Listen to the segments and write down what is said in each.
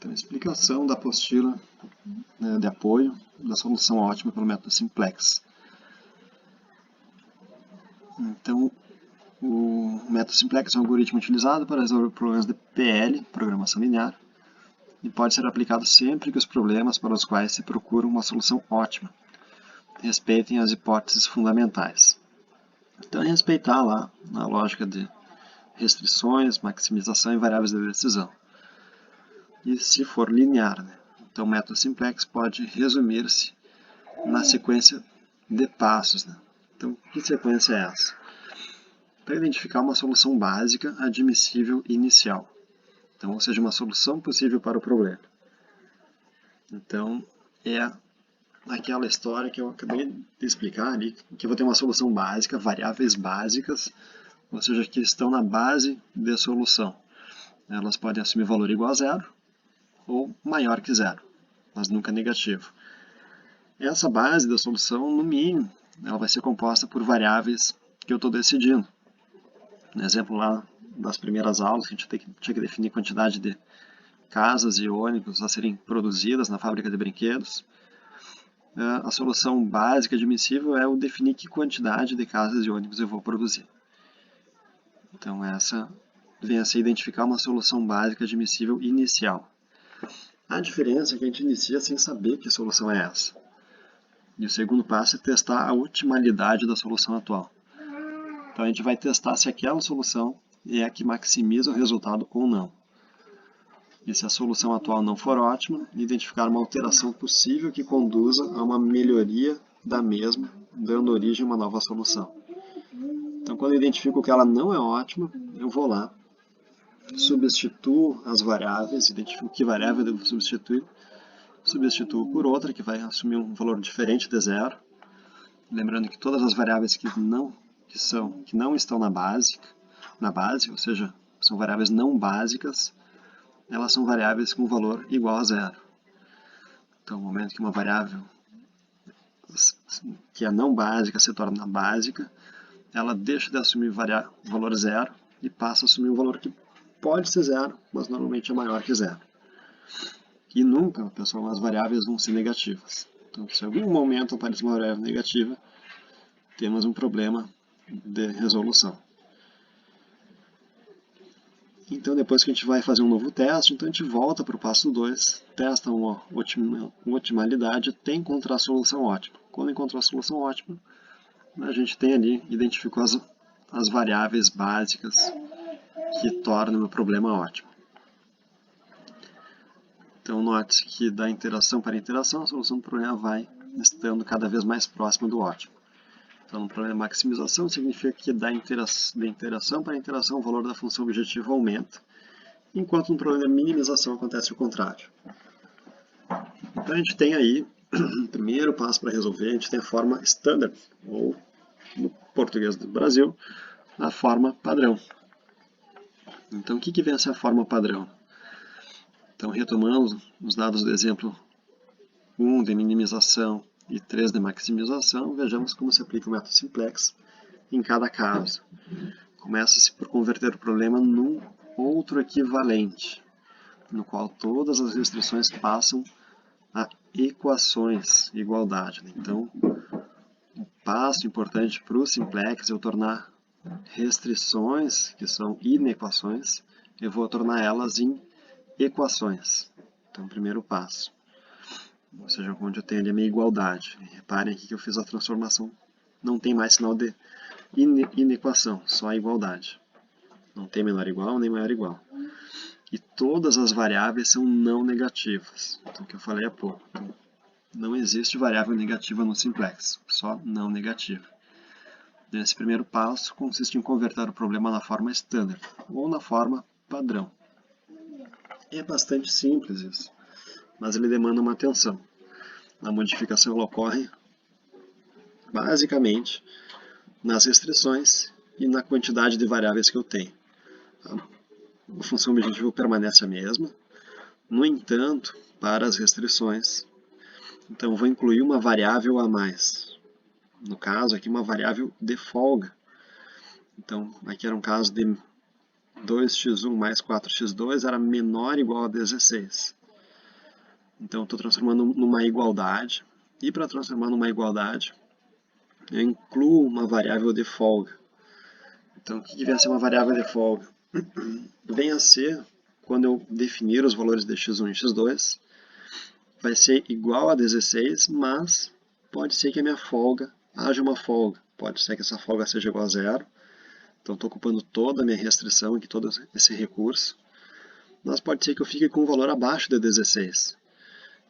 Então, explicação da apostila, né, de apoio da solução ótima pelo método simplex. Então, o método simplex é um algoritmo utilizado para resolver problemas de PL, programação linear, e pode ser aplicado sempre que os problemas para os quais se procura uma solução ótima respeitem as hipóteses fundamentais. Então, é respeitar lá a lógica de restrições, maximização e variáveis de decisão. E se for linear, né? Então o método simplex pode resumir-se na sequência de passos, né? Então, que sequência é essa? Para identificar uma solução básica, admissível e inicial. Então, ou seja, uma solução possível para o problema. Então, é aquela história que eu acabei de explicar ali, que eu vou ter uma solução básica, variáveis básicas, ou seja, que estão na base da solução. Elas podem assumir valor igual a zero ou maior que zero, mas nunca negativo. Essa base da solução, no mínimo, ela vai ser composta por variáveis que eu estou decidindo. No exemplo lá das primeiras aulas, que a gente tinha que definir quantidade de casas e ônibus a serem produzidas na fábrica de brinquedos. A solução básica admissível é o definir que quantidade de casas e ônibus eu vou produzir. Então essa vem a ser identificar uma solução básica admissível inicial. A diferença é que a gente inicia sem saber que solução é essa. E o segundo passo é testar a otimalidade da solução atual. Então a gente vai testar se aquela solução é a que maximiza o resultado ou não. E se a solução atual não for ótima, identificar uma alteração possível que conduza a uma melhoria da mesma, dando origem a uma nova solução. Então quando eu identifico que ela não é ótima, eu vou lá, substituo as variáveis, identifico que variável eu devo substituir, substituo por outra que vai assumir um valor diferente de zero. Lembrando que todas as variáveis que não estão na base, ou seja, são variáveis não básicas, elas são variáveis com valor igual a zero. Então, no momento que uma variável que é não básica se torna básica, ela deixa de assumir valor zero e passa a assumir um valor que pode ser zero, mas normalmente é maior que zero. E nunca, pessoal, as variáveis vão ser negativas. Então, se em algum momento aparecer uma variável negativa, temos um problema de resolução. Então, depois que a gente vai fazer um novo teste, então a gente volta para o passo 2, testa uma otimalidade até encontrar a solução ótima. Quando encontrou a solução ótima, a gente tem ali, identificou as variáveis básicas que tornam o problema ótimo. Então, note que da interação para interação, a solução do problema vai estando cada vez mais próxima do ótimo. Então, no problema de maximização, significa que da interação para interação, o valor da função objetiva aumenta, enquanto no problema de minimização acontece o contrário. Então, a gente tem aí, o primeiro passo para resolver, a gente tem a forma standard, ou, no português do Brasil, a forma padrão. Então, o que vem a ser a forma padrão? Então, retomando os dados do exemplo 1 de minimização e 3 de maximização, vejamos como se aplica o método simplex em cada caso. Começa-se por converter o problema num outro equivalente, no qual todas as restrições passam a equações de igualdade. Então, um passo importante para o simplex é eu tornar restrições, que são inequações, eu vou tornar elas em equações. Então, primeiro passo. Ou seja, onde eu tenho ali a minha igualdade. Reparem aqui que eu fiz a transformação. Não tem mais sinal de inequação, só a igualdade. Não tem menor igual nem maior igual. E todas as variáveis são não negativas. Então, o que eu falei há pouco. Então, não existe variável negativa no simplex, só não negativa. Esse primeiro passo consiste em converter o problema na forma standard, ou na forma padrão. É bastante simples isso, mas ele demanda uma atenção. A modificação ocorre basicamente nas restrições e na quantidade de variáveis que eu tenho. A função objetiva permanece a mesma, no entanto, para as restrições, então eu vou incluir uma variável a mais. No caso aqui, uma variável de folga. Então, aqui era um caso de 2x1 mais 4x2 era menor ou igual a 16. Então eu estou transformando numa igualdade, e para transformar numa igualdade, eu incluo uma variável de folga. Então o que vem a ser uma variável de folga? Vem a ser, quando eu definir os valores de x1 e x2, vai ser igual a 16, mas pode ser que a minha folga haja uma folga. Pode ser que essa folga seja igual a zero. Então estou ocupando toda a minha restrição aqui, todo esse recurso. Mas pode ser que eu fique com um valor abaixo de 16.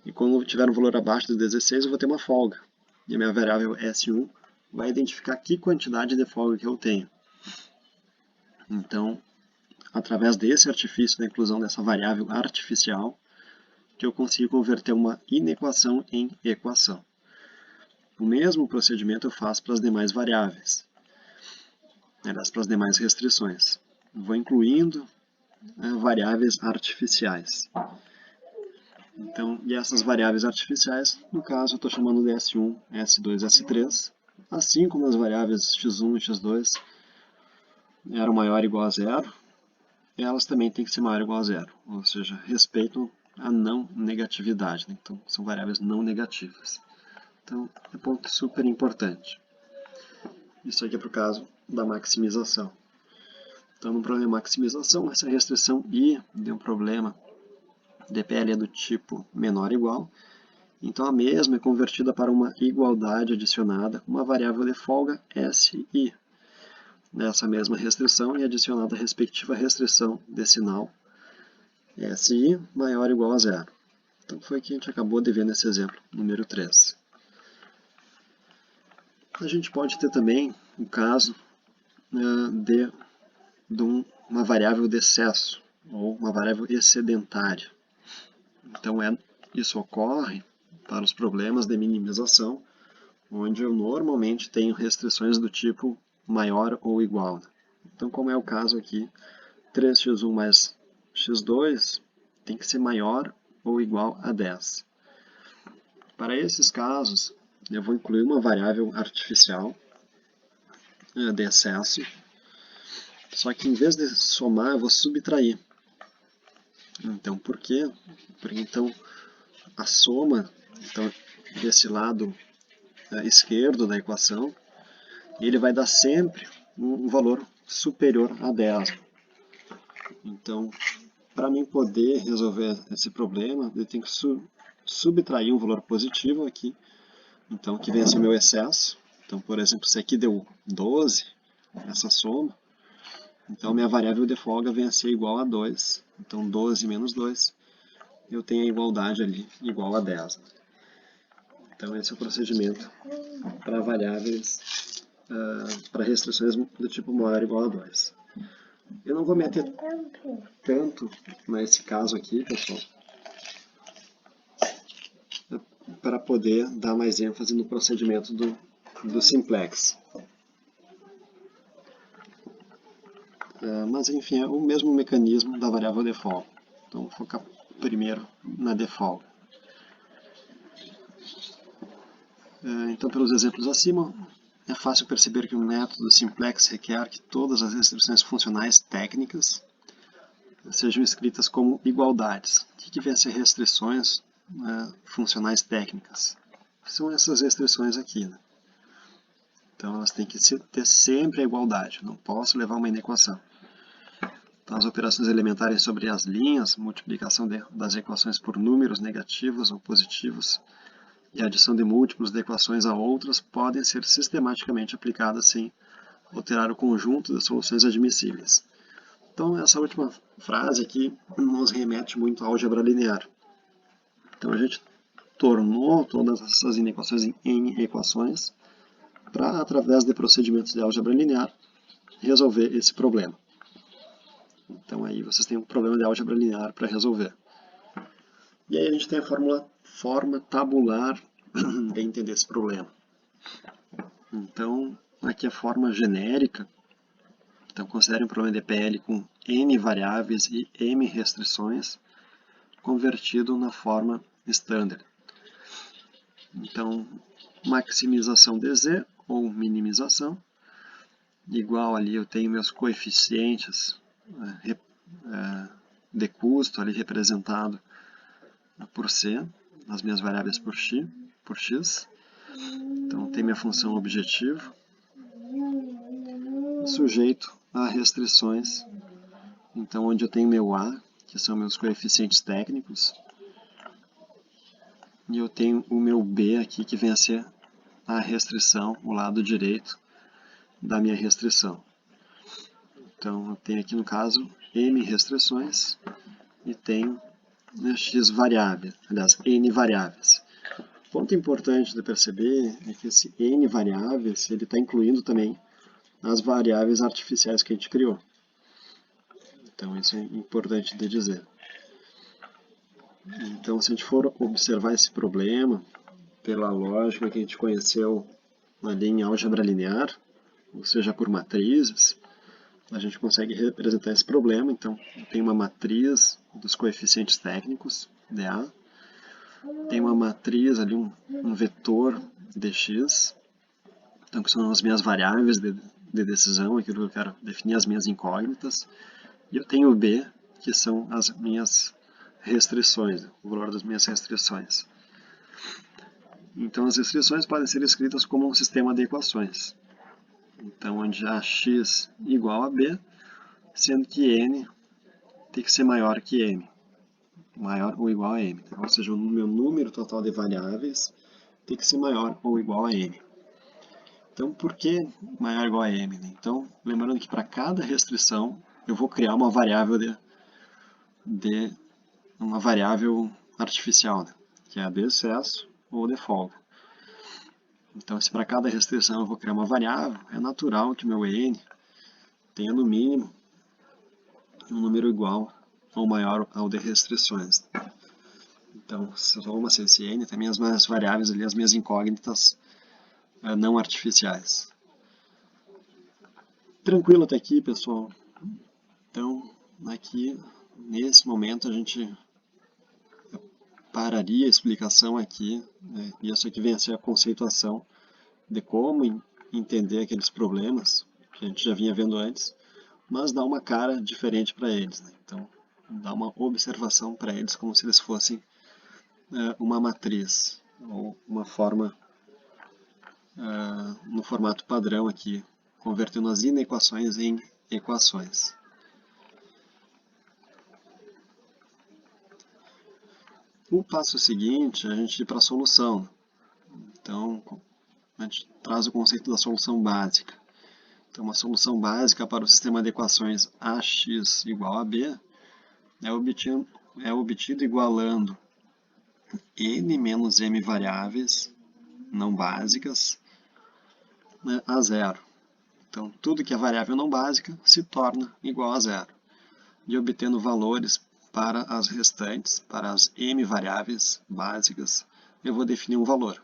E quando eu tiver um valor abaixo de 16, eu vou ter uma folga. E a minha variável S1 vai identificar que quantidade de folga que eu tenho. Então, através desse artifício da inclusão dessa variável artificial, que eu consigo converter uma inequação em equação. O mesmo procedimento eu faço para as demais variáveis, aliás, para as demais restrições. Vou incluindo variáveis artificiais. Então, e essas variáveis artificiais, no caso, eu estou chamando de S1, S2, S3, assim como as variáveis x1 e x2 eram maior ou igual a zero, elas também têm que ser maior ou igual a zero, ou seja, respeitam a não negatividade, né? Então são variáveis não negativas. Então é um ponto super importante. Isso aqui é para o caso da maximização. Então no problema de maximização, essa restrição I deu um problema DPL é do tipo menor ou igual, então a mesma é convertida para uma igualdade adicionada com uma variável de folga SI. Nessa mesma restrição e adicionada a respectiva restrição de sinal SI maior ou igual a zero. Então foi o que a gente acabou de ver nesse exemplo, número 3. A gente pode ter também o caso de uma variável de excesso, ou uma variável excedentária. Então isso ocorre para os problemas de minimização, onde eu normalmente tenho restrições do tipo maior ou igual. Então, como é o caso aqui, 3x1 mais x2 tem que ser maior ou igual a 10. Para esses casos, eu vou incluir uma variável artificial de excesso, só que em vez de somar, eu vou subtrair. Então, por quê? Porque então a soma desse lado esquerdo da equação, ele vai dar sempre um valor superior a 10. Então, para mim poder resolver esse problema, eu tenho que subtrair um valor positivo aqui, então que vem a ser o meu excesso. Então, por exemplo, se aqui deu 12, essa soma, então minha variável de folga vem a ser igual a 2. Então 12 menos 2, eu tenho a igualdade ali igual a 10. Então esse é o procedimento para variáveis, para restrições do tipo maior ou igual a 2. Eu não vou me ater tanto nesse caso aqui, pessoal, para poder dar mais ênfase no procedimento do simplex. Mas enfim, é o mesmo mecanismo da variável de folga. Então vou focar primeiro na de folga. Então, pelos exemplos acima, é fácil perceber que o método simplex requer que todas as restrições funcionais técnicas sejam escritas como igualdades. O que vem a ser restrições funcionais técnicas? São essas restrições aqui. Né? Então, elas têm que ter sempre a igualdade. Não posso levar uma inequação. Então, as operações elementares sobre as linhas, multiplicação das equações por números negativos ou positivos, e a adição de múltiplos de equações a outras podem ser sistematicamente aplicadas sem alterar o conjunto das soluções admissíveis. Então, essa última frase aqui nos remete muito à álgebra linear. Então, a gente tornou todas essas inequações em N equações para, através de procedimentos de álgebra linear, resolver esse problema. Então, aí vocês têm um problema de álgebra linear para resolver. E aí a gente tem a forma tabular de entender esse problema. Então, aqui a forma genérica. Então, considere um problema de PL com N variáveis e M restrições, convertido na forma standard. Então, maximização de Z, ou minimização, igual ali eu tenho meus coeficientes de custo ali representado por C. as minhas variáveis por x. Então tem minha função objetivo, sujeito a restrições, então onde eu tenho meu a, que são meus coeficientes técnicos, e eu tenho o meu b aqui, que vem a ser a restrição, o lado direito da minha restrição. Então eu tenho aqui no caso m restrições e tenho x variáveis, aliás, n variáveis. O ponto importante de perceber é que esse n variáveis ele está incluindo também as variáveis artificiais que a gente criou. Então isso é importante de dizer. Então se a gente for observar esse problema pela lógica que a gente conheceu ali em álgebra linear, ou seja, por matrizes, a gente consegue representar esse problema. Então tem uma matriz dos coeficientes técnicos, dA, tem uma matriz ali, um vetor dx, então que são as minhas variáveis de decisão, aquilo que eu quero definir as minhas incógnitas, e eu tenho o b, que são as minhas restrições, o valor das minhas restrições. Então as restrições podem ser escritas como um sistema de equações, então onde a x igual a b, sendo que n tem que ser maior que m, maior ou igual a m, ou seja, o meu número total de variáveis tem que ser maior ou igual a m. Então, por que maior ou igual a m? Então, lembrando que para cada restrição eu vou criar uma variável uma variável artificial, né? Que é a de excesso ou de folga. Então, se para cada restrição eu vou criar uma variável, é natural que meu n tenha no mínimo um número igual ou maior ao de restrições. Então, se vamos ser esse n, também as minhas variáveis ali, as minhas incógnitas não artificiais. Tranquilo até aqui, pessoal? Então, aqui, nesse momento, a gente pararia a explicação aqui, né? E isso aqui vem a ser a conceituação de como entender aqueles problemas que a gente já vinha vendo antes, mas dá uma cara diferente para eles, né? Então, dá uma observação para eles como se eles fossem uma matriz, ou uma forma no formato padrão aqui, convertendo as inequações em equações. O passo seguinte é a gente ir para a solução. Então, a gente traz o conceito da solução básica. Então, uma solução básica para o sistema de equações ax igual a b é obtido igualando n menos m variáveis não básicas, né, a zero. Então, tudo que é variável não básica se torna igual a zero. E obtendo valores para as restantes, para as m variáveis básicas, eu vou definir um valor.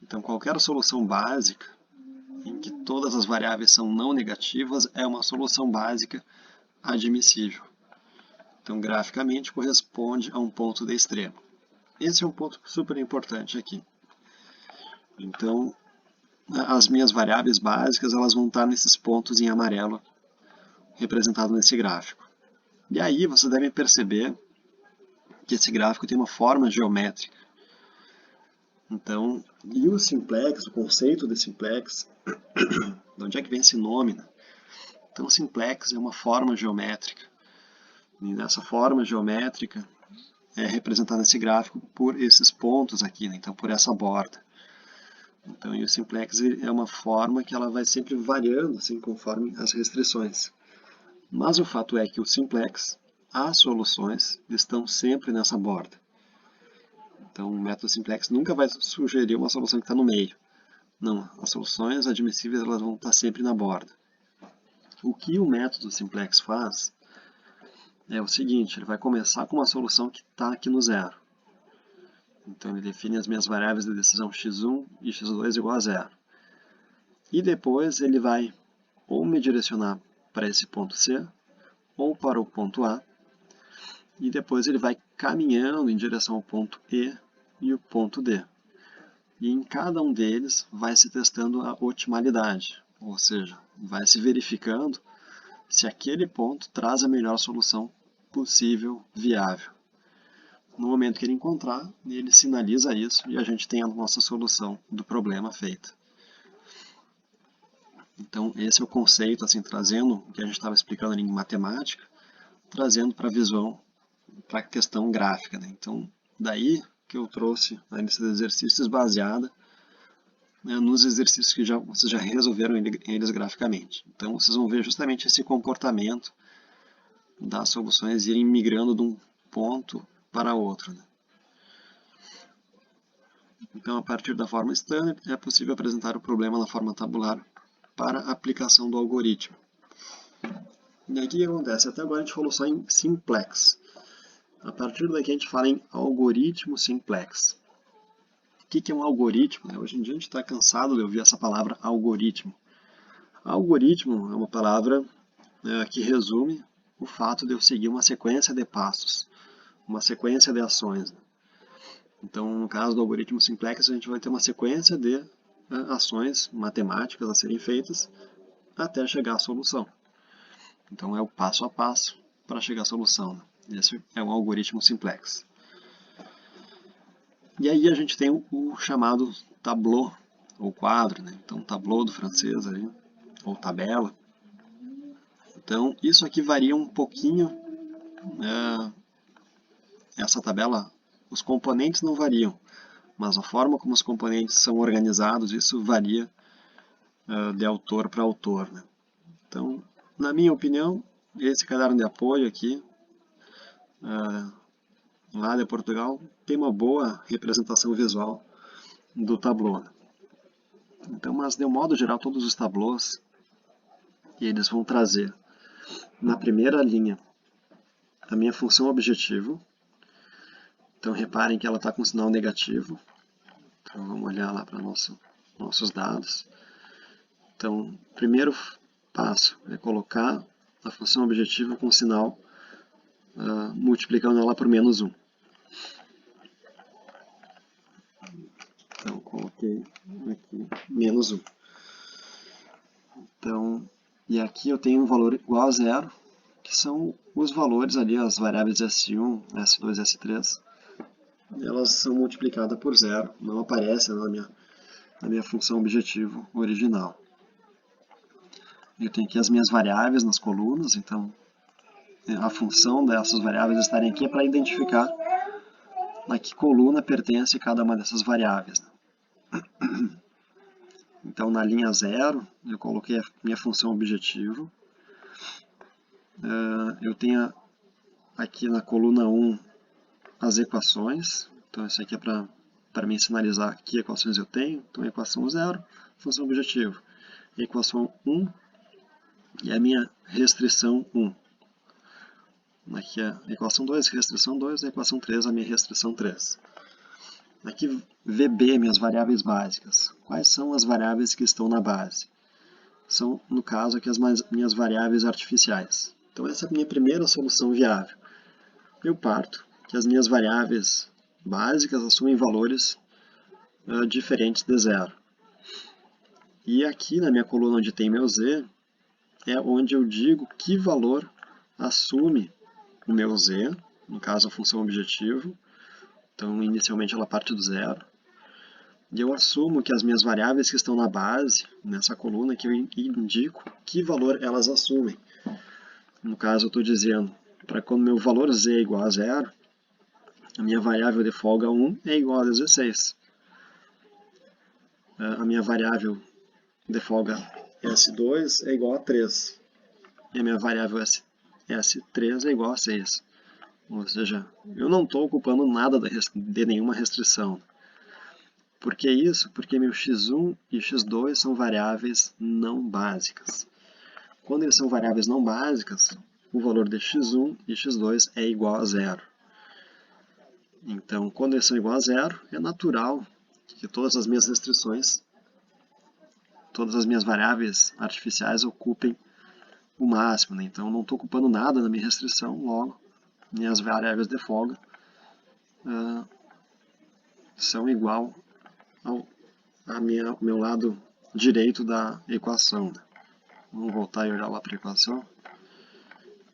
Então, qualquer solução básica em que todas as variáveis são não negativas é uma solução básica admissível. Então, graficamente, corresponde a um ponto de extremo. Esse é um ponto super importante aqui. Então, as minhas variáveis básicas elas vão estar nesses pontos em amarelo, representado nesse gráfico. E aí você deve perceber que esse gráfico tem uma forma geométrica. Então, e o simplex, o conceito de simplex, de onde é que vem esse nome, né? Então, simplex é uma forma geométrica. E nessa forma geométrica é representada nesse gráfico por esses pontos aqui, né? Então por essa borda. Então, e o simplex é uma forma que ela vai sempre variando assim, conforme as restrições. Mas o fato é que o simplex, as soluções estão sempre nessa borda. Então o método simplex nunca vai sugerir uma solução que está no meio. Não, as soluções admissíveis elas vão estar sempre na borda. O que o método simplex faz é o seguinte, ele vai começar com uma solução que está aqui no zero. Então ele define as minhas variáveis de decisão x1 e x2 igual a zero. E depois ele vai ou me direcionar para esse ponto C, ou para o ponto A, e depois ele vai caminhando em direção ao ponto E e o ponto D. E em cada um deles vai se testando a otimalidade, ou seja, vai se verificando se aquele ponto traz a melhor solução possível, viável. No momento que ele encontrar, ele sinaliza isso e a gente tem a nossa solução do problema feita. Então, esse é o conceito, assim, trazendo o que a gente estava explicando ali em matemática, trazendo para a visão, para a questão gráfica, né? Então, daí que eu trouxe a lista de exercícios baseada, né, nos exercícios que vocês já resolveram eles graficamente. Então, vocês vão ver justamente esse comportamento das soluções irem migrando de um ponto para outro, né? Então, a partir da forma standard, é possível apresentar o problema na forma tabular para a aplicação do algoritmo. E aqui o que acontece? Até agora a gente falou só em simplex. A partir daqui a gente fala em algoritmo simplex. O que é um algoritmo? Hoje em dia a gente está cansado de ouvir essa palavra algoritmo. Algoritmo é uma palavra que resume o fato de eu seguir uma sequência de passos, uma sequência de ações. Então, no caso do algoritmo simplex, a gente vai ter uma sequência de ações matemáticas a serem feitas até chegar à solução. Então, é o passo a passo para chegar à solução. Esse é um algoritmo simplex. E aí a gente tem o chamado tableau, ou quadro, né? Então, tableau do francês ali, ou tabela. Então, isso aqui varia um pouquinho. Essa tabela, os componentes não variam, mas a forma como os componentes são organizados, isso varia de autor para autor, né? Então, na minha opinião, esse caderno de apoio aqui, lá de Portugal, tem uma boa representação visual do tableau. Então, mas de um modo geral, todos os tableaus, eles vão trazer na primeira linha a minha função objetivo. Então, reparem que ela está com sinal negativo. Então, vamos olhar lá para nossos dados. Então, o primeiro passo é colocar a função objetivo com sinal multiplicando ela por -1. Então, coloquei aqui -1. Então, e aqui eu tenho um valor igual a 0, que são os valores ali, as variáveis S1, S2 e S3. Elas são multiplicadas por 0, não aparecem na minha função objetivo original. Eu tenho aqui as minhas variáveis nas colunas, então a função dessas variáveis estarem aqui é para identificar a que coluna pertence cada uma dessas variáveis. Então, na linha 0, eu coloquei a minha função objetivo. Eu tenho aqui na coluna 1 as equações. Então, isso aqui é para me sinalizar que equações eu tenho. Então, equação 0, função objetivo. Equação 1 e a minha restrição 1. Aqui é a equação 2, restrição 2, a equação 3, a minha restrição 3. Aqui, VB, minhas variáveis básicas. Quais são as variáveis que estão na base? São, no caso, aqui as minhas variáveis artificiais. Então, essa é a minha primeira solução viável. Eu parto que as minhas variáveis básicas assumem valores diferentes de 0. E aqui, na minha coluna onde tem meu Z, é onde eu digo que valor assume o meu Z, no caso a função objetivo. Então, inicialmente ela parte do 0. E eu assumo que as minhas variáveis que estão na base, nessa coluna, que eu indico que valor elas assumem. No caso, eu estou dizendo, para quando meu valor Z é igual a 0, a minha variável de folga 1 é igual a 16. A minha variável de folga S2 é igual a 3. E a minha variável S3 é igual a 6. Ou seja, eu não estou ocupando nada de nenhuma restrição. Por que isso? Porque meu x1 e x2 são variáveis não básicas. Quando eles são variáveis não básicas, o valor de x1 e x2 é igual a 0. Então, quando eles são igual a 0, é natural que todas as minhas restrições, todas as minhas variáveis artificiais ocupem o máximo, né? Então, eu não estou ocupando nada na minha restrição, logo, minhas variáveis de folga são igual ao meu lado direito da equação. Vamos voltar e olhar lá para a equação.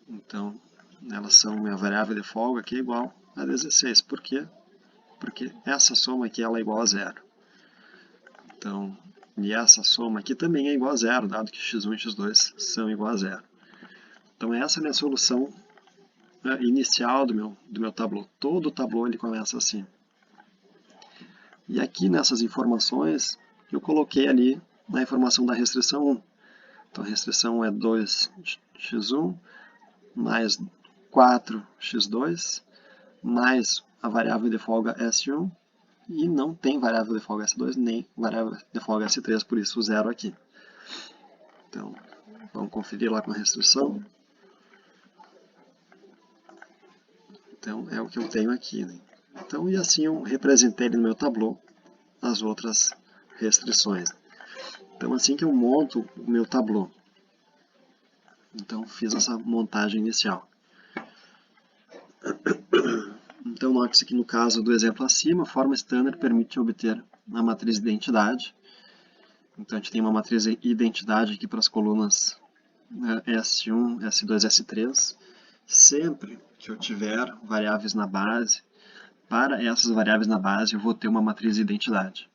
Então, elas são minha variável de folga aqui é igual a 16. Por quê? Porque essa soma aqui ela é igual a zero. Então, e essa soma aqui também é igual a zero, dado que x1 e x2 são igual a zero. Então essa é a minha solução inicial do meu tablô. Todo o tablô ele começa assim. E aqui nessas informações, eu coloquei ali na informação da restrição 1. Então a restrição é 2x1 mais 4x2 mais a variável de folga S1 e não tem variável de folga S2 nem variável de folga S3, por isso o zero aqui. Então, vamos conferir lá com a restrição. Então, é o que eu tenho aqui, né? Então, e assim eu representei no meu tablô as outras restrições. Então, assim que eu monto o meu tablô. Então, fiz essa montagem inicial. Então, note-se que no caso do exemplo acima, a forma standard permite obter a matriz identidade. Então, a gente tem uma matriz identidade aqui para as colunas S1, S2, S3. Sempre que eu tiver variáveis na base, para essas variáveis na base eu vou ter uma matriz identidade.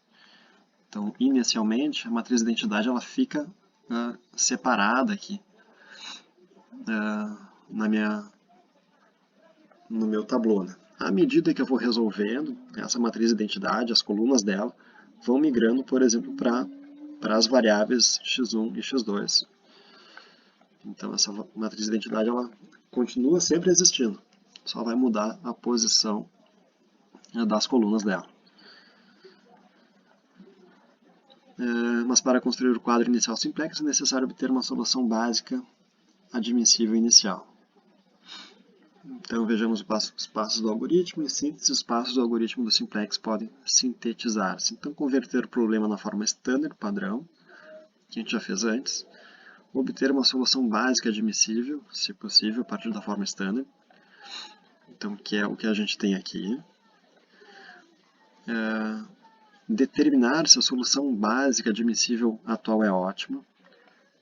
Então, inicialmente, a matriz identidade ela fica separada aqui no meu tablô, né? À medida que eu vou resolvendo essa matriz identidade, as colunas dela vão migrando, por exemplo, para as variáveis x1 e x2. Então, essa matriz identidade ela continua sempre existindo, só vai mudar a posição das colunas dela. Mas para construir o quadro inicial simplex é necessário obter uma solução básica admissível inicial. Então vejamos os passos do algoritmo. Em síntese, os passos do algoritmo do simplex podem sintetizar-se. Então converter o problema na forma standard, padrão, que a gente já fez antes. Obter uma solução básica admissível, se possível, a partir da forma standard. Então, que é o que a gente tem aqui. Determinar se a solução básica admissível atual é ótima.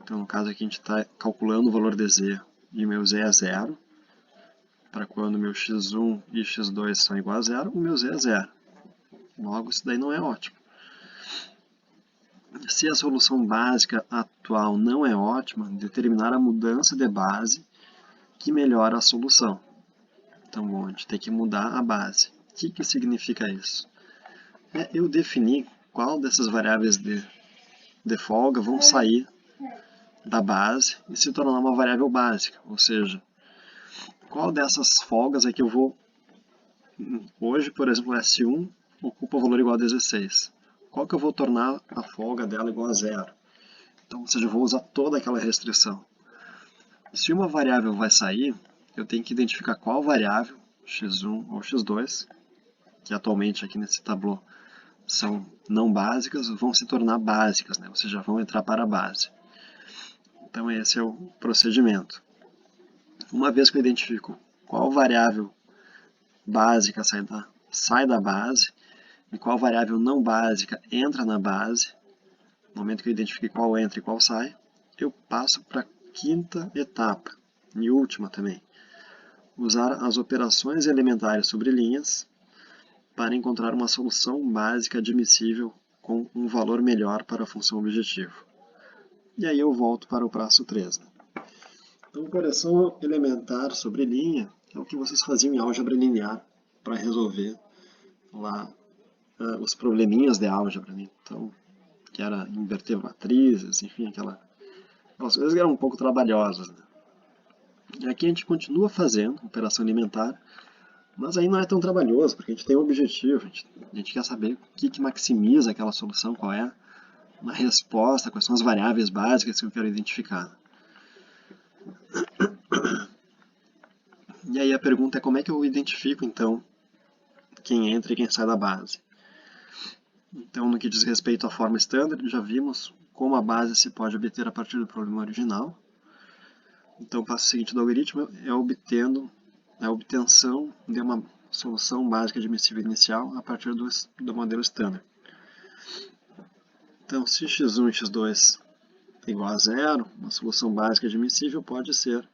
Então, no caso aqui, a gente está calculando o valor de z e o meu z é zero. Para quando o meu x1 e x2 são iguais a zero, o meu z é zero. Logo, isso daí não é ótimo. Se a solução básica atual não é ótima, determinar a mudança de base que melhora a solução. Então, bom, a gente tem que mudar a base. O que significa isso? Eu definir qual dessas variáveis de folga vão sair da base e se tornar uma variável básica, ou seja, qual dessas folgas é que eu vou... Hoje, por exemplo, S1 ocupa o valor igual a 16. Qual que eu vou tornar a folga dela igual a zero? Então, ou seja, eu vou usar toda aquela restrição. Se uma variável vai sair, eu tenho que identificar qual variável, x1 ou x2, que atualmente aqui nesse tablô são não básicas, vão se tornar básicas, né? Ou seja, vão entrar para a base. Então, esse é o procedimento. Uma vez que eu identifico qual variável básica sai da base e qual variável não básica entra na base, no momento que eu identifiquei qual entra e qual sai, eu passo para a quinta etapa, e última também. Usar as operações elementares sobre linhas para encontrar uma solução básica admissível com um valor melhor para a função objetivo. E aí eu volto para o passo 3. Então, operação elementar sobre linha é o que vocês faziam em álgebra linear para resolver lá os probleminhas de álgebra, né? Então, que era inverter matrizes, enfim, aquelas coisas que eram um pouco trabalhosas, né? E aqui a gente continua fazendo operação elementar, mas aí não é tão trabalhoso, porque a gente tem um objetivo, a gente quer saber o que maximiza aquela solução, qual é uma resposta, quais são as variáveis básicas que eu quero identificar. E aí a pergunta é como é que eu identifico, então, quem entra e quem sai da base. Então, no que diz respeito à forma standard, já vimos como a base se pode obter a partir do problema original. Então, o passo seguinte do algoritmo é a obtenção de uma solução básica admissível inicial a partir do modelo standard. Então, se x1 e x2 é igual a zero, uma solução básica admissível pode ser,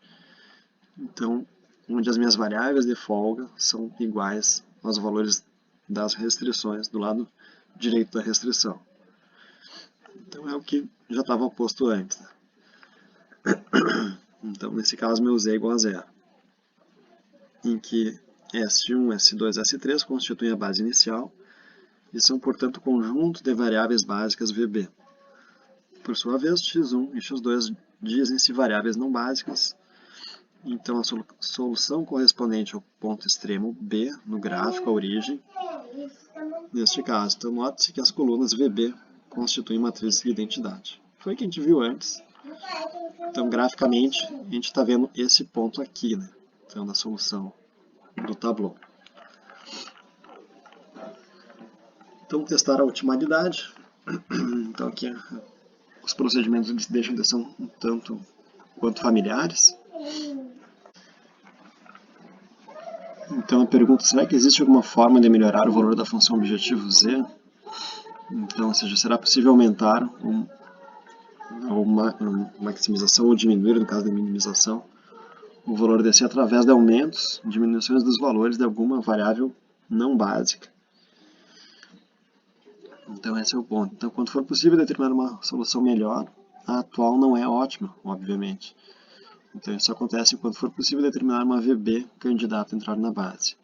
então, onde as minhas variáveis de folga são iguais aos valores das restrições do lado direito da restrição. Então é o que já estava posto antes. Então, nesse caso, meu z é igual a zero, em que S1, S2 e S3 constituem a base inicial e são, portanto, o conjunto de variáveis básicas VB. Por sua vez, x1 e x2 dizem-se variáveis não básicas, então a solução correspondente ao ponto extremo B no gráfico, a origem, neste caso. Então, note-se que as colunas VB constituem matriz de identidade. Foi o que a gente viu antes. Então, graficamente, a gente está vendo esse ponto aqui, né? Então, da solução do tableau. Então, testar a otimalidade. Então, aqui os procedimentos eles deixam de ser um tanto quanto familiares. Então, a pergunta, será que existe alguma forma de melhorar o valor da função objetivo z? Então, ou seja, será possível aumentar uma maximização ou diminuir, no caso da minimização, o valor desse através de aumentos, diminuições dos valores de alguma variável não básica. Então esse é o ponto. Então, quando for possível determinar uma solução melhor, a atual não é ótima, obviamente. Então isso acontece quando for possível determinar uma VB candidata a entrar na base.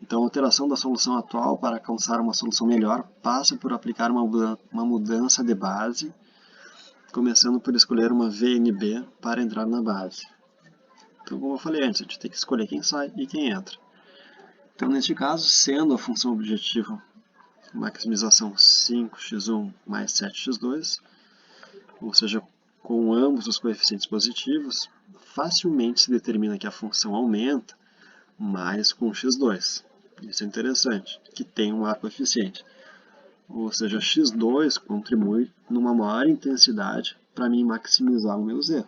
Então a alteração da solução atual para alcançar uma solução melhor passa por aplicar uma mudança de base, começando por escolher uma VNB para entrar na base. Então, como eu falei antes, a gente tem que escolher quem sai e quem entra. Então, neste caso, sendo a função objetivo maximização 5x1 mais 7x2, ou seja, com ambos os coeficientes positivos, facilmente se determina que a função aumenta mais com x2. Isso é interessante, que tem um maior coeficiente. Ou seja, x2 contribui numa maior intensidade para mim maximizar o meu z.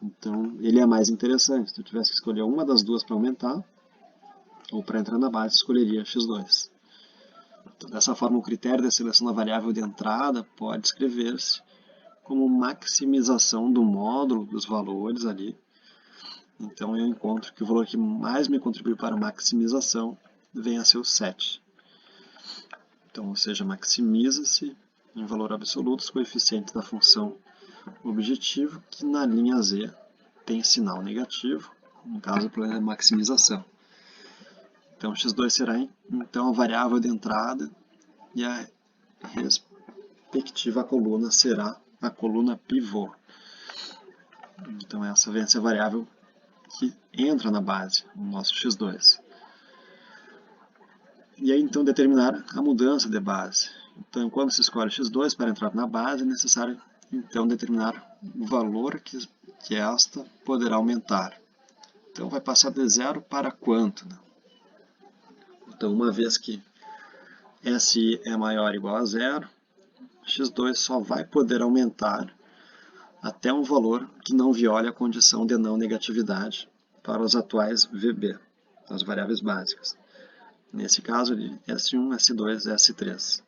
Então, ele é mais interessante. Se eu tivesse que escolher uma das duas para aumentar, ou para entrar na base, escolheria x2. Então, dessa forma, o critério da seleção da variável de entrada pode escrever-se como maximização do módulo dos valores ali. Então, eu encontro que o valor que mais me contribui para a maximização vem a ser o 7. Então, ou seja, maximiza-se em valor absoluto os coeficientes da função objetivo, que na linha Z tem sinal negativo, no caso, o problema é maximização. Então, x2 será então a variável de entrada e a respectiva coluna será a coluna pivô. Então, essa vem a ser a variável que entra na base, o nosso x2. E aí, então, determinar a mudança de base. Então, quando se escolhe x2 para entrar na base, é necessário, então, determinar o valor que esta poderá aumentar. Então, vai passar de 0 para quanto? Né? Então, uma vez que SI é maior ou igual a 0, x2 só vai poder aumentar até um valor que não viole a condição de não negatividade para os atuais VB, as variáveis básicas. Nesse caso, S1, S2 e S3,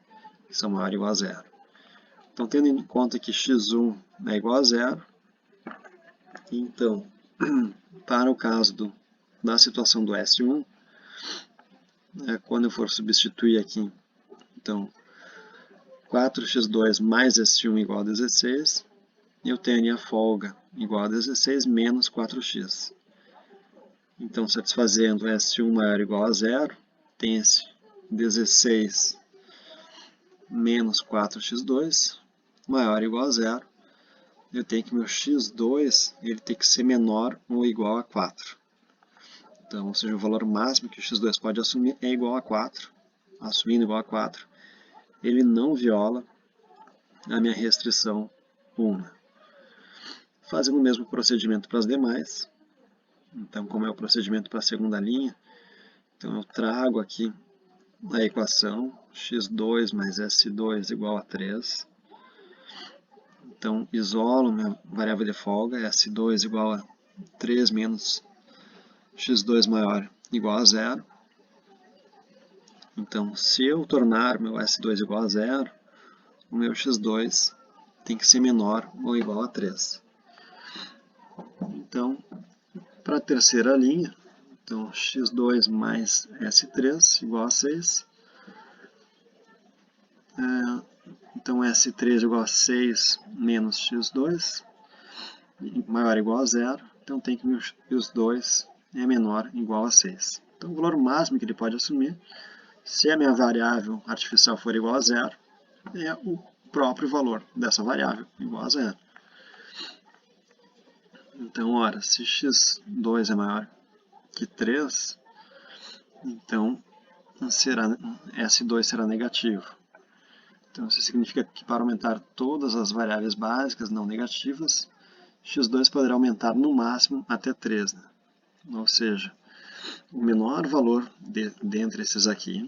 que são maior ou igual a 0. Então, tendo em conta que x1 é igual a 0, então, para o caso da situação do S1, quando eu for substituir aqui, então, 4x2 mais S1 igual a 16, eu tenho a folga igual a 16 menos 4x. Então, satisfazendo S1 maior ou igual a 0, tem esse 16 menos 4x2 maior ou igual a 0. Eu tenho que meu x2 ele tem que ser menor ou igual a 4. Então, ou seja, o valor máximo que o x2 pode assumir é igual a 4. Assumindo igual a 4, ele não viola a minha restrição 1. Fazendo o mesmo procedimento para as demais. Então, como é o procedimento para a segunda linha, então eu trago aqui a equação x2 mais s2 igual a 3. Então, isolo minha variável de folga, S2 igual a 3 menos x2 maior igual a 0. Então, se eu tornar meu S2 igual a 0, o meu x2 tem que ser menor ou igual a 3. Então, Para a terceira linha, então x2 mais S3 igual a 6. Então S3 igual a 6 menos x2, maior ou igual a 0. Então tem que x2 é menor ou igual a 6. Então o valor máximo que ele pode assumir, se a minha variável artificial for igual a 0, é o próprio valor dessa variável igual a 0. Então, ora, se x2 é maior que 3, então S2 será negativo. Então, isso significa que para aumentar todas as variáveis básicas não negativas, x2 poderá aumentar no máximo até 3. Né? Ou seja, o menor valor dentre esses aqui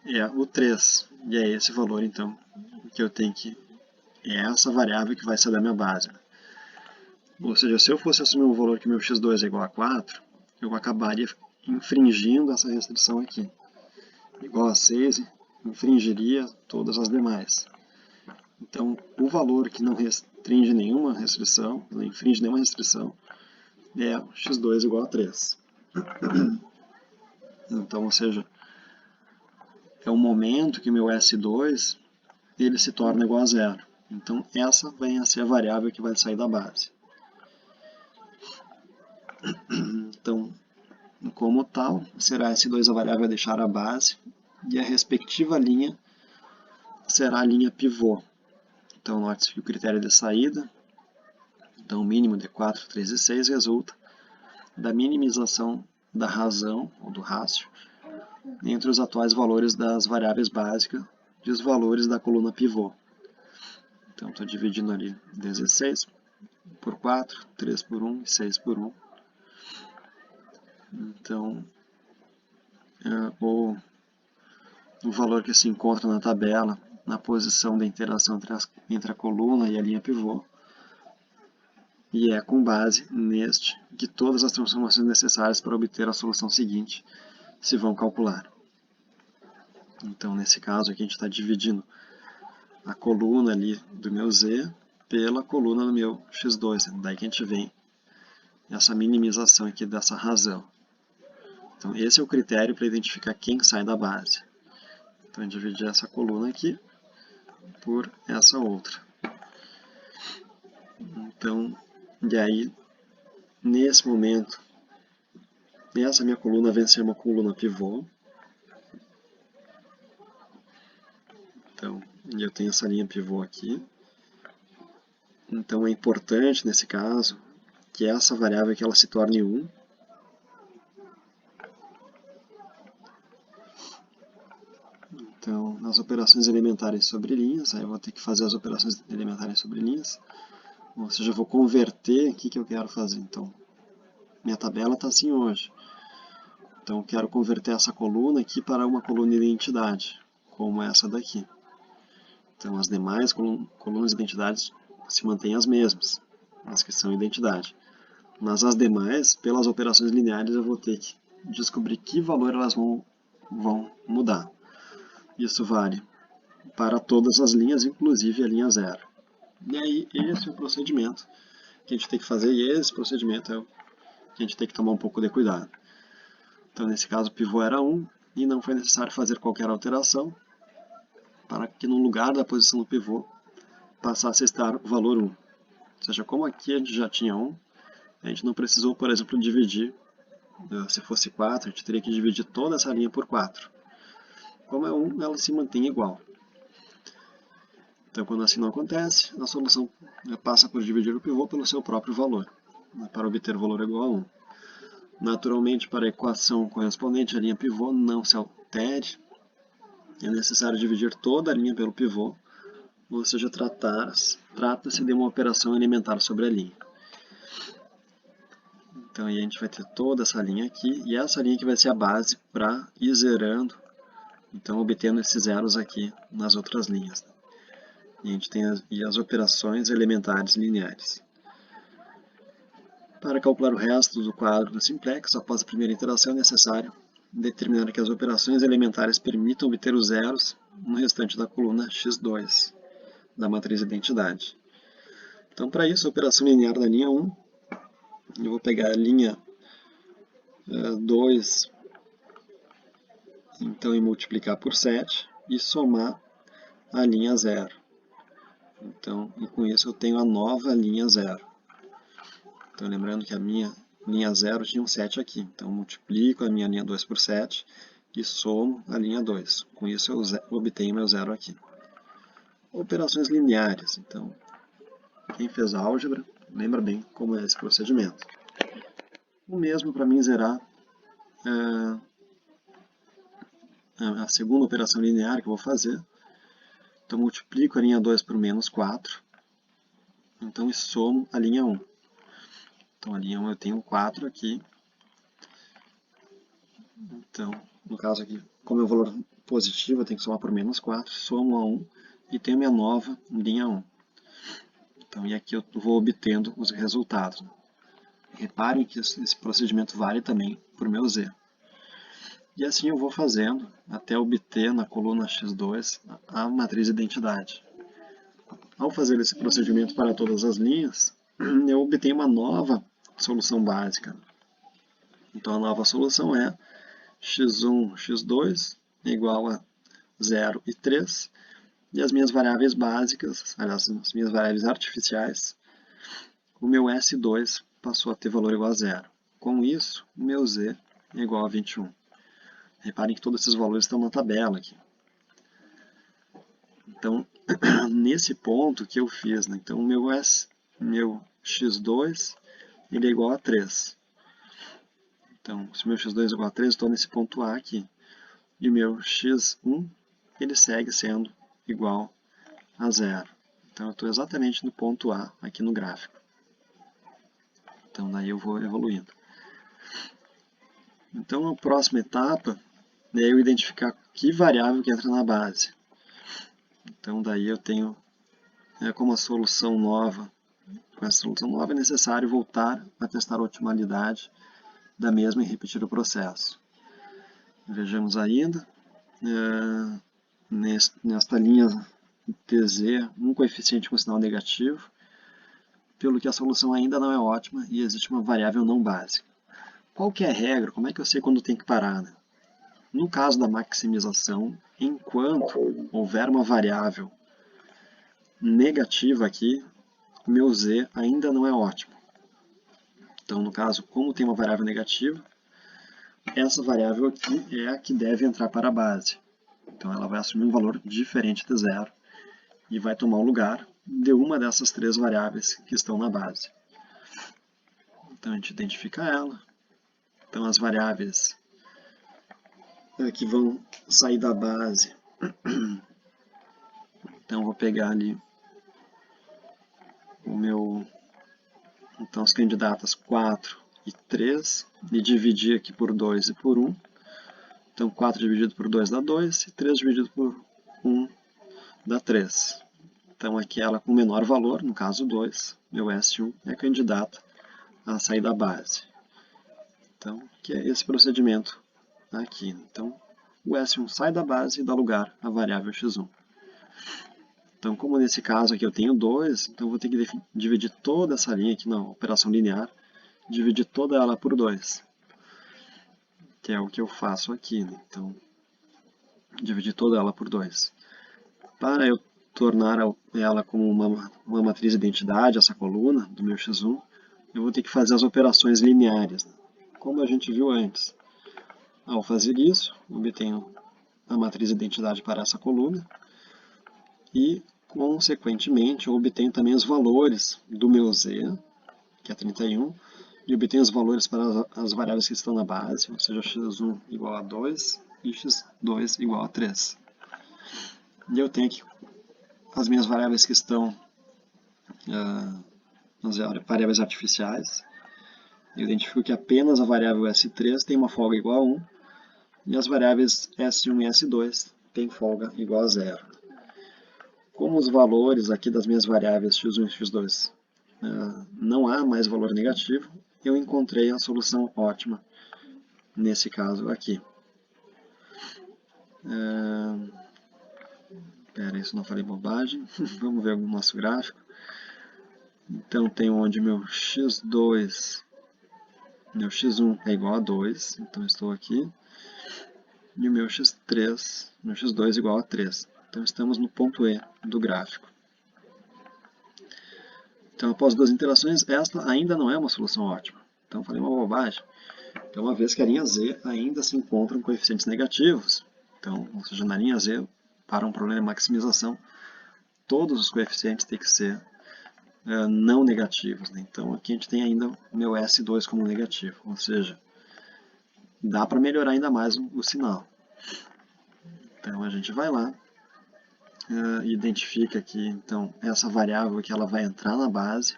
é o 3. E é esse valor, então, que eu tenho que... É essa variável que vai ser da minha base. Ou seja, se eu fosse assumir um valor que meu x2 é igual a 4, eu acabaria infringindo essa restrição aqui. Igual a 6, infringiria todas as demais. Então, o valor que não restringe nenhuma restrição, não infringe nenhuma restrição, é x2 igual a 3. Então, ou seja, é o momento que meu S2 ele se torna igual a 0. Então, essa vem a ser a variável que vai sair da base. Então, como tal, será S2 a variável a deixar a base e a respectiva linha será a linha pivô. Então, note que o critério de saída, então o mínimo de 4, 3 e 6 resulta da minimização da razão, ou do rácio, entre os atuais valores das variáveis básicas e os valores da coluna pivô. Então, estou dividindo ali 16 por 4, 3 por 1 e 6 por 1. Então, o valor que se encontra na tabela, na posição da interação entre a coluna e a linha pivô, e é com base neste que todas as transformações necessárias para obter a solução seguinte se vão calcular. Então, nesse caso aqui, a gente está dividindo a coluna ali do meu Z pela coluna do meu x2. Daí que a gente vem essa minimização aqui dessa razão. Então, esse é o critério para identificar quem sai da base. Então, eu dividi essa coluna aqui por essa outra. Então, e aí, nesse momento, essa minha coluna vem a ser uma coluna pivô. Então, eu tenho essa linha pivô aqui. Então, é importante, nesse caso, que essa variável aqui, ela se torne 1. Então, as operações elementares sobre linhas, aí eu vou ter que fazer as operações elementares sobre linhas. Ou seja, eu vou converter aqui que eu quero fazer. Então, minha tabela está assim hoje. Então, eu quero converter essa coluna aqui para uma coluna de identidade, como essa daqui. Então, as demais colunas de identidades se mantêm as mesmas, as que são identidade. Mas as demais, pelas operações lineares, eu vou ter que descobrir que valor elas vão mudar. Isso vale para todas as linhas, inclusive a linha 0. E aí, esse é o procedimento que a gente tem que fazer, e esse procedimento é o que a gente tem que tomar um pouco de cuidado. Então, nesse caso, o pivô era 1, e não foi necessário fazer qualquer alteração para que no lugar da posição do pivô passasse a estar o valor 1. Ou seja, como aqui a gente já tinha 1, a gente não precisou, por exemplo, dividir. Se fosse 4, a gente teria que dividir toda essa linha por 4. Como é 1, ela se mantém igual. Então, quando assim não acontece, a solução passa por dividir o pivô pelo seu próprio valor, para obter o valor igual a 1. Naturalmente, para a equação correspondente à linha pivô não se altere, é necessário dividir toda a linha pelo pivô, ou seja, trata-se de uma operação elementar sobre a linha. Então, aí a gente vai ter toda essa linha aqui, e essa linha que vai ser a base para ir zerando, então obtendo esses zeros aqui nas outras linhas. E a gente tem as operações elementares lineares. Para calcular o resto do quadro do simplex, após a primeira iteração, é necessário determinar que as operações elementares permitam obter os zeros no restante da coluna x2 da matriz identidade. Então, para isso, a operação linear da linha 1 eu vou pegar a linha 2, então, e multiplicar por 7 e somar a linha 0. Então, e com isso eu tenho a nova linha 0. Então, lembrando que a minha linha 0 tinha um 7 aqui. Então, multiplico a minha linha 2 por 7 e somo a linha 2. Com isso eu obtenho meu 0 aqui. Operações lineares. Então, quem fez álgebra, lembra bem como é esse procedimento. O mesmo para mim zerar a segunda operação linear que eu vou fazer. Então, multiplico a linha 2 por menos 4. Então, e somo a linha 1. Então, a linha 1 eu tenho 4 aqui. Então, no caso aqui, como é o valor positivo, eu tenho que somar por menos 4. Somo a 1 e tenho minha nova linha 1. Então, e aqui eu vou obtendo os resultados. Reparem que esse procedimento vale também para o meu z. E assim eu vou fazendo até obter na coluna x2 a matriz de identidade. Ao fazer esse procedimento para todas as linhas, eu obtenho uma nova solução básica. Então a nova solução é x1, x2 igual a 0 e 3. E as minhas variáveis básicas, aliás, as minhas variáveis artificiais, o meu S2 passou a ter valor igual a 0. Com isso, o meu z é igual a 21. Reparem que todos esses valores estão na tabela aqui. Então, nesse ponto que eu fiz, né? Então, meu x2 ele é igual a 3. Então, se o meu x2 é igual a 3, eu estou nesse ponto A aqui. E o meu x1 ele segue sendo igual a 0. Então, eu estou exatamente no ponto A aqui no gráfico. Então, daí eu vou evoluindo. Então, a próxima etapa é eu identificar que variável que entra na base. Então, daí eu tenho, como a solução nova, com essa solução nova é necessário voltar a testar a otimalidade da mesma e repetir o processo. Vejamos ainda, nesta linha TZ, um coeficiente com sinal negativo, pelo que a solução ainda não é ótima e existe uma variável não básica. Qual que é a regra? Como é que eu sei quando tem que parar, né? No caso da maximização, enquanto houver uma variável negativa aqui, o meu z ainda não é ótimo. Então, no caso, como tem uma variável negativa, essa variável aqui é a que deve entrar para a base. Então, ela vai assumir um valor diferente de 0 e vai tomar o lugar de uma dessas três variáveis que estão na base. Então, a gente identifica ela. Então, as variáveis que vão sair da base. Então, vou pegar ali então, as candidatas 4 e 3 e dividir aqui por 2 e por 1. Então, 4 dividido por 2 dá 2 e 3 dividido por 1 dá 3. Então, aqui ela com menor valor, no caso 2, meu S1 é candidata a sair da base. Então, que é esse procedimento aqui. Então, o S1 sai da base e dá lugar à variável x1. Então, como nesse caso aqui eu tenho 2, então eu vou ter que dividir toda essa linha aqui na operação linear, dividir toda ela por 2, que é o que eu faço aqui, né? Então, dividir toda ela por 2. Para eu tornar ela como uma matriz de identidade, essa coluna do meu x1, eu vou ter que fazer as operações lineares, né? Como a gente viu antes. Ao fazer isso, obtenho a matriz de identidade para essa coluna e, consequentemente, eu obtenho também os valores do meu z, que é 31, e obtenho os valores para as variáveis que estão na base, ou seja, x1 igual a 2 e x2 igual a 3. E eu tenho aqui as minhas variáveis que estão nas variáveis artificiais. Eu identifico que apenas a variável S3 tem uma folga igual a 1, e as variáveis S1 e S2 têm folga igual a 0. Como os valores aqui das minhas variáveis x1 e x2 não há mais valor negativo, eu encontrei a solução ótima nesse caso aqui. Espera, isso não falei bobagem. Vamos ver o nosso gráfico. Então, tem onde meu x2 Meu x1 é igual a 2, então estou aqui. E o meu x3, meu x2 é igual a 3. Então estamos no ponto E do gráfico. Então, após duas interações, esta ainda não é uma solução ótima. Então, falei uma bobagem. Então, uma vez que a linha Z ainda se encontram coeficientes negativos, então, ou seja, na linha Z, para um problema de maximização, todos os coeficientes têm que ser não negativos. Né? Então, aqui a gente tem ainda o meu S2 como negativo, ou seja, dá para melhorar ainda mais o sinal. Então, a gente vai lá, identifica aqui, então, essa variável que ela vai entrar na base.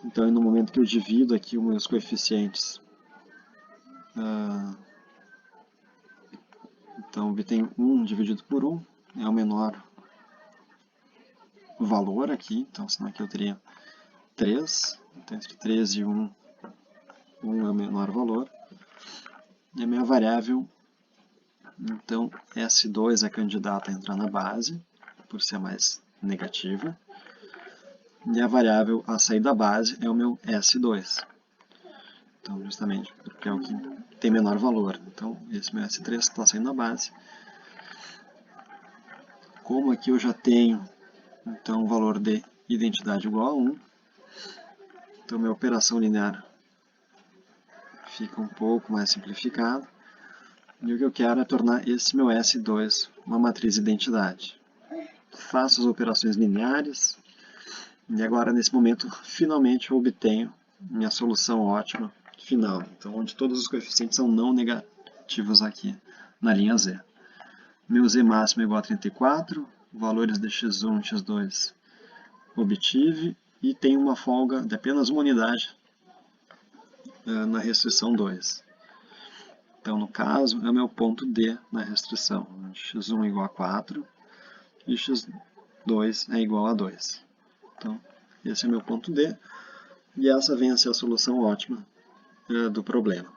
Então, no momento que eu divido aqui os meus coeficientes, então obtenho 1 dividido por 1, é o menor valor aqui, então senão aqui eu teria 3, então entre 3 e 1, 1 é o menor valor. E a minha variável, então S2 é candidata a entrar na base, por ser mais negativa. E a variável a sair da base é o meu S2. Então, justamente porque é o que tem menor valor. Então, esse meu S3 está saindo da base. Como aqui eu já tenho então o valor de identidade igual a 1, então minha operação linear fica um pouco mais simplificada. E o que eu quero é tornar esse meu S2 uma matriz identidade. Faço as operações lineares. E agora, nesse momento, finalmente eu obtenho minha solução ótima final. Então, onde todos os coeficientes são não negativos aqui na linha Z. Meu Z máximo é igual a 34, valores de x1 e x2 obtive, e tenho uma folga de apenas uma unidade na restrição 2. Então, no caso, é o meu ponto D na restrição. x1 é igual a 4 e x2 é igual a 2. Então, esse é o meu ponto D, e essa vem a ser a solução ótima do problema.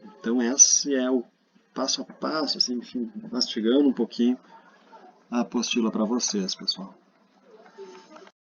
Então, esse é o passo a passo, assim, enfim, mastigando um pouquinho a apostila para vocês, pessoal.